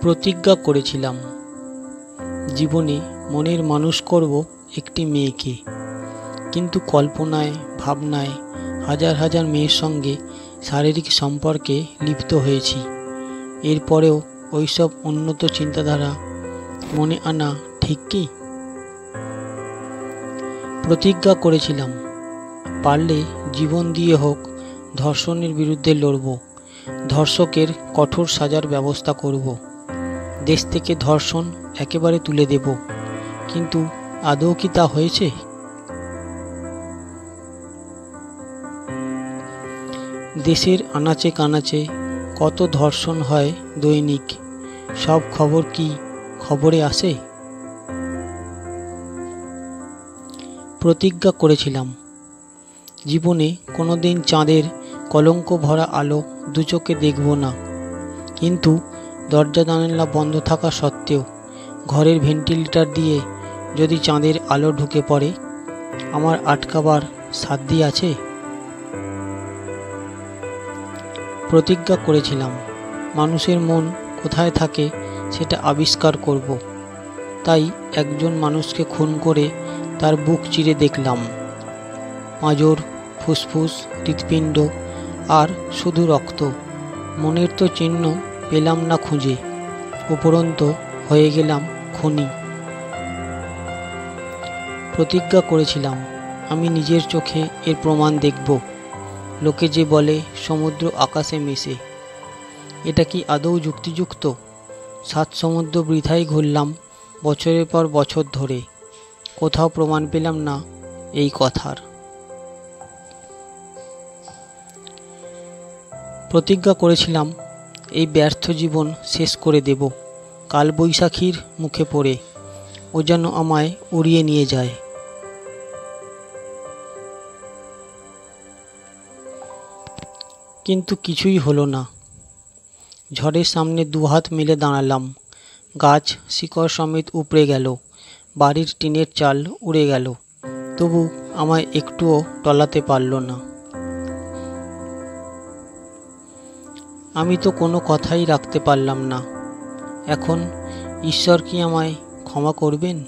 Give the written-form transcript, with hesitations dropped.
প্রতিজ্ঞা করেছিলাম জীবনে মনের মানুষ করব একটি মেয়েকে, কিন্তু কল্পনায় ভাবনায় হাজার হাজার মেয়ের সঙ্গে শারীরিক সম্পর্কে লিপ্ত হয়েছি। এরপরেও ওইসব উন্নত চিন্তাধারা মনে আনা ঠিক কি? প্রতিজ্ঞা করেছিলাম পারলে জীবন দিয়ে হোক ধর্ষণের বিরুদ্ধে লড়ব, ধর্ষকের কঠোর সাজার ব্যবস্থা করব, দেশ থেকে ধর্ষণ একেবারে তুলে দেব। কিন্তু আদৌ কি তা হয়েছে? দেশের আনাচে কানাচে কত ধর্ষণ হয় দৈনিক, সব খবর কি খবরে আসে? প্রতিজ্ঞা করেছিলাম জীবনে কোনোদিন চাঁদের কলঙ্ক ভরা আলো দু চোখে দেখব না, কিন্তু দরজা জানালা বন্ধ থাকা সত্ত্বেও ঘরের ভেন্টিলেটর দিয়ে যদি চাঁদের আলো ঢুকে পড়ে, আমার আটকাবার সাধ্য আছে? প্রতিজ্ঞা করেছিলাম মানুষের মন কোথায় থাকে সেটা আবিষ্কার করব। তাই একজন মানুষকে খুন করে তার বুক চিরে দেখলাম। পাঁজর, ফুসফুস, হৃৎপিণ্ড আর শুধু রক্ত। মনের তো চিহ্ন পেলাম না খুঁজে, উপরন্ত হয়ে গেলাম খুনি। প্রতিজ্ঞা করেছিলাম আমি নিজের চোখে এর প্রমাণ দেখব। লোকে যে বলে সমুদ্র আকাশে মেশে, এটা কি আদৌ যুক্তিযুক্ত? 7 সমুদ্র বৃথাই ঘুরলাম বছরের পর বছর ধরে, কোথাও প্রমাণ পেলাম না এই কথার। প্রতিজ্ঞা করেছিলাম এই ব্যর্থ জীবন শেষ করে দেব কালবৈশাখীর মুখে পড়ে, ও যেন আমায় উড়িয়ে নিয়ে যায়। কিন্তু কিছুই হলো না। ঝড়ের সামনে দুহাত মেলে দাঁড়ালাম, গাছ শিকড় সমেত উপড়ে গেল, বাড়ির টিনের চাল উড়ে গেল, তবু আমায় একটুও টলাতে পারল না। আমি তো কোনো কথাই রাখতে পারলাম না। এখন ঈশ্বর কি আমায় ক্ষমা করবেন?